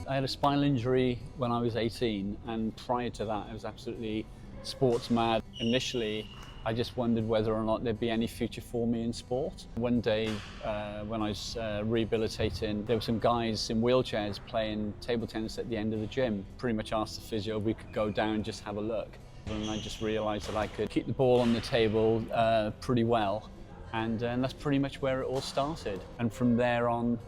I had a spinal injury when I was 18, and prior to that I was absolutely sports mad. Initially I just wondered whether or not there'd be any future for me in sport. One day when I was rehabilitating, there were some guys in wheelchairs playing table tennis at the end of the gym. Pretty much asked the physio if we could go down and just have a look. And I just realised that I could keep the ball on the table pretty well, and that's pretty much where it all started. And from there on,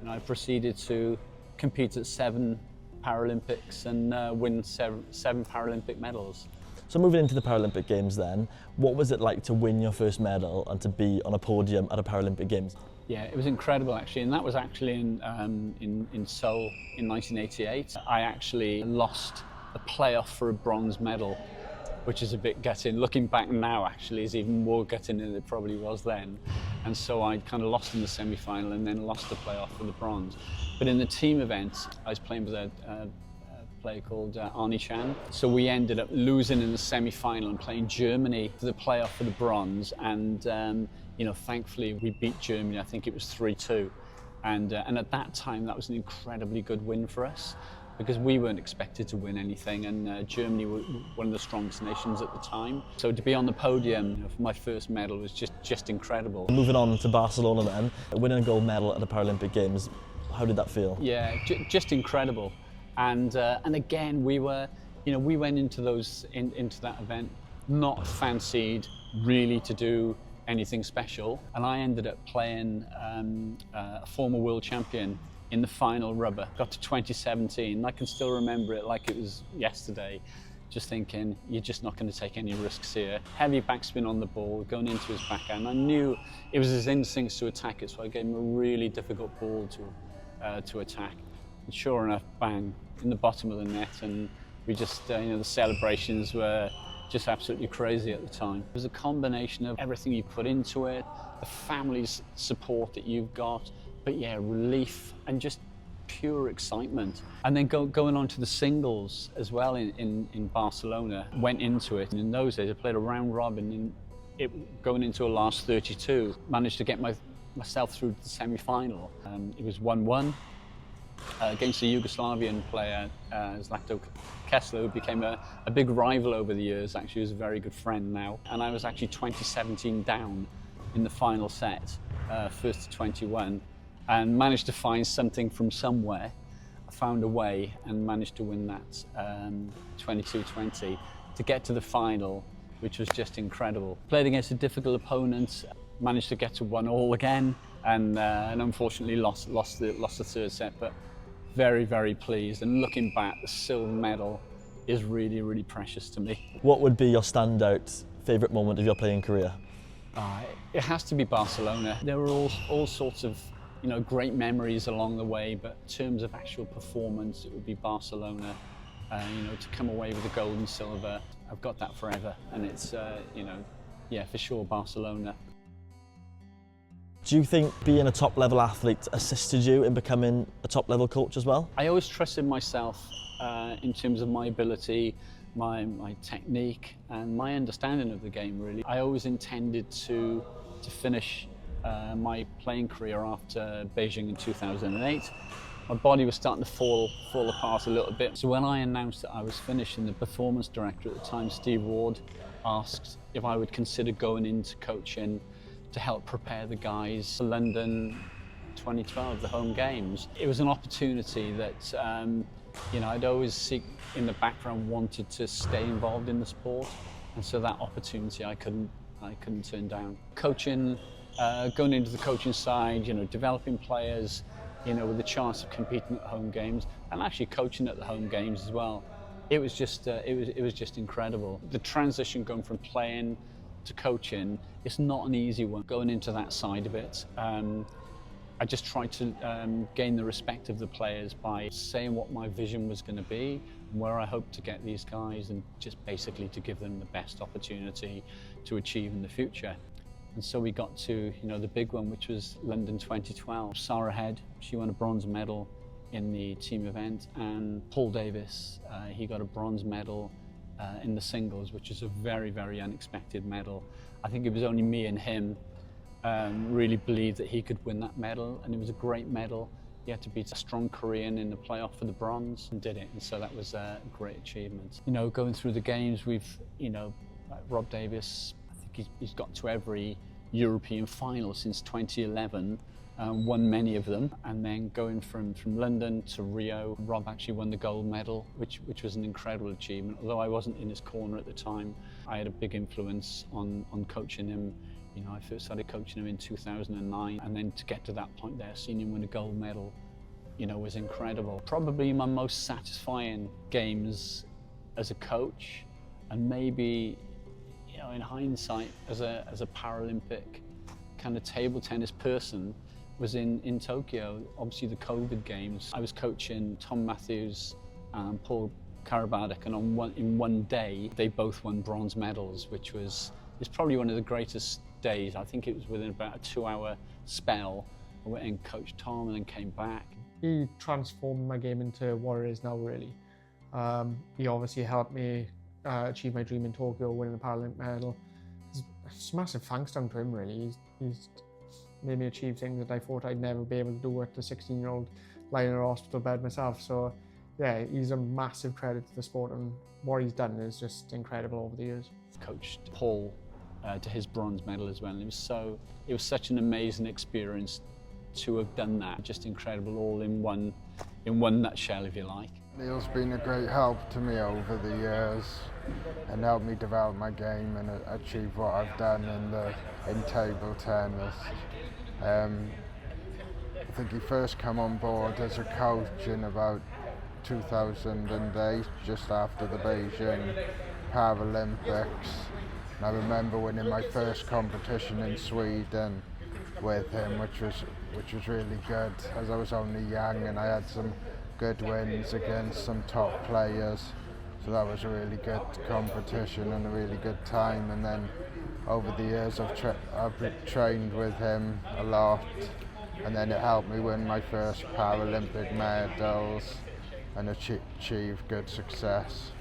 I proceeded to compete at 7 Paralympics and win 7 Paralympic medals. So moving into the Paralympic Games then, what was it like to win your first medal and to be on a podium at a Paralympic Games? Yeah, it was incredible actually, and that was actually in Seoul in 1988. I actually lost a playoff for a bronze medal, which is a bit gutting. Looking back now actually is even more gutting than it probably was then. And so I kind of lost in the semi-final and then lost the playoff for the bronze. But in the team event, I was playing with a player called Arnie Chan. So we ended up losing in the semi-final and playing Germany for the playoff for the bronze. And thankfully we beat Germany. I think it was 3-2. And at that time, that was an incredibly good win for us, because we weren't expected to win anything, and Germany were one of the strongest nations at the time. So to be on the podium for my first medal was just incredible. Moving on to Barcelona then, winning a gold medal at the Paralympic Games, how did that feel? Yeah, just incredible. And again, we went into that event not fancied really to do anything special, and I ended up playing a former world champion in the final rubber. Got to 2017, I can still remember it like it was yesterday, just thinking, you're just not going to take any risks here. Heavy backspin on the ball, going into his backhand. I knew it was his instincts to attack it, so I gave him a really difficult ball to attack. And sure enough, bang, in the bottom of the net, and we just, the celebrations were just absolutely crazy at the time. It was a combination of everything you put into it, the family's support that you've got, but yeah, relief and just pure excitement. And then going on to the singles as well in Barcelona, went into it. And in those days, I played a round robin, and going into a last 32, managed to get myself through to the semi-final. It was 1-1 against a Yugoslavian player, Zlatko Kessler, who became a big rival over the years. Actually, he's a very good friend now. And I was actually 20-17 down in the final set, first to 21. And managed to find something from somewhere. I found a way and managed to win that 22-20 to get to the final, which was just incredible. Played against a difficult opponent, managed to get to 1-1 again, and unfortunately lost the third set, but very, very pleased. And looking back, the silver medal is really, really precious to me. What would be your standout favourite moment of your playing career? It has to be Barcelona. There were all sorts of great memories along the way, but in terms of actual performance, it would be Barcelona. To come away with the gold and silver, I've got that forever, and it's, yeah, for sure, Barcelona. Do you think being a top-level athlete assisted you in becoming a top-level coach as well? I always trusted myself in terms of my ability, my technique, and my understanding of the game, really. I always intended to finish my playing career after Beijing in 2008. My body was starting to fall apart a little bit. So when I announced that I was finishing, the performance director at the time, Steve Ward, asked if I would consider going into coaching to help prepare the guys for London 2012, the home games. It was an opportunity that I'd always in the background wanted to stay involved in the sport, and so that opportunity I couldn't turn down. Coaching. Going into the coaching side, developing players, with the chance of competing at home games and actually coaching at the home games as well. It was just incredible. The transition going from playing to coaching, it's not an easy one. Going into that side of it, I just tried to gain the respect of the players by saying what my vision was going to be, and where I hoped to get these guys, and just basically to give them the best opportunity to achieve in the future. And so we got to, the big one, which was London 2012. Sarah Head, she won a bronze medal in the team event, and Paul Davis, he got a bronze medal in the singles, which is a very, very unexpected medal. I think it was only me and him really believed that he could win that medal, and it was a great medal. He had to beat a strong Korean in the playoff for the bronze and did it, and so that was a great achievement. You know, going through the games, we've, you know, like Rob Davies, I think he's got to every European final since 2011, won many of them, and then going from London to Rio, Rob actually won the gold medal, which was an incredible achievement. Although I wasn't in his corner at the time, I had a big influence on coaching him. You know, I first started coaching him in 2009, and then to get to that point there, seeing him win a gold medal, you know, was incredible. Probably my most satisfying games as a coach, and maybe, you know, in hindsight, as a Paralympic kind of table tennis person, was in Tokyo. Obviously the COVID games. I was coaching Tom Matthews and Paul Karabatic, and in one day they both won bronze medals, which is probably one of the greatest days. I think it was within about a 2-hour spell. I went and coached Tom and then came back. He transformed my game into what it is now, really. He obviously helped me achieve my dream in Tokyo, winning the Paralympic medal. It's massive thanks down to him, really. He's made me achieve things that I thought I'd never be able to do at the 16-year-old lying in a hospital bed myself. So yeah, he's a massive credit to the sport, and what he's done is just incredible over the years. Coached Paul to his bronze medal as well, and it was such an amazing experience to have done that. Just incredible, all in one nutshell, if you like. Neil's been a great help to me over the years and helped me develop my game and achieve what I've done in table tennis. I think he first came on board as a coach in about 2008, just after the Beijing Paralympics. And I remember winning my first competition in Sweden with him, which was really good, as I was only young and I had some good wins against some top players. So that was a really good competition and a really good time. And then over the years I've trained with him a lot, and then it helped me win my first Paralympic medals and achieve good success.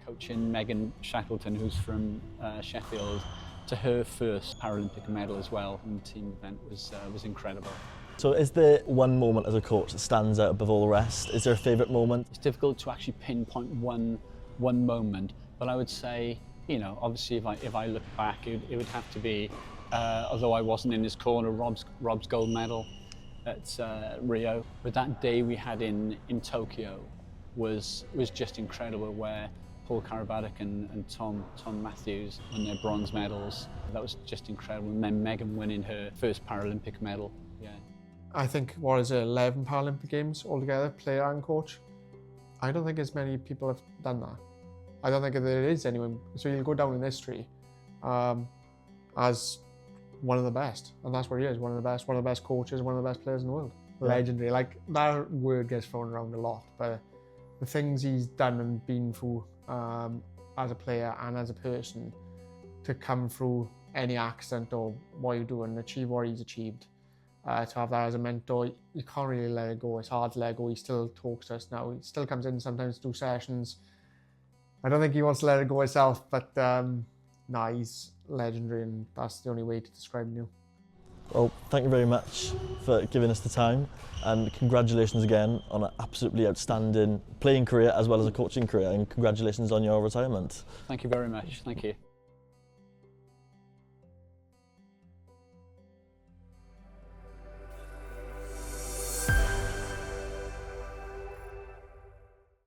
Coaching Megan Shackleton, who's from Sheffield, to her first Paralympic medal as well in the team event was incredible. So is there one moment as a coach that stands out above all the rest? Is there a favourite moment? It's difficult to actually pinpoint one moment, but I would say, you know, obviously if I look back, it would have to be, although I wasn't in his corner, Rob's gold medal at Rio. But that day we had in Tokyo was just incredible, where Paul Karabatic and Tom Matthews won their bronze medals. That was just incredible. And then Megan winning her first Paralympic medal. Yeah. I think, 11 Paralympic Games altogether, player and coach. I don't think as many people have done that. I don't think there is anyone. So you'll go down in history as one of the best, and that's what he is, one of the best coaches, one of the best players in the world. Yeah. Legendary. Like, that word gets thrown around a lot, but the things he's done and been through as a player and as a person, to come through any accident or what you do and achieve what he's achieved, to have that as a mentor, you can't really let it go. It's hard to let go. He still talks to us now. He still comes in sometimes to do sessions. I don't think he wants to let it go himself, but nah, he's legendary, and that's the only way to describe Neil. Well, thank you very much for giving us the time, and congratulations again on an absolutely outstanding playing career as well as a coaching career, and congratulations on your retirement. Thank you very much. Thank you.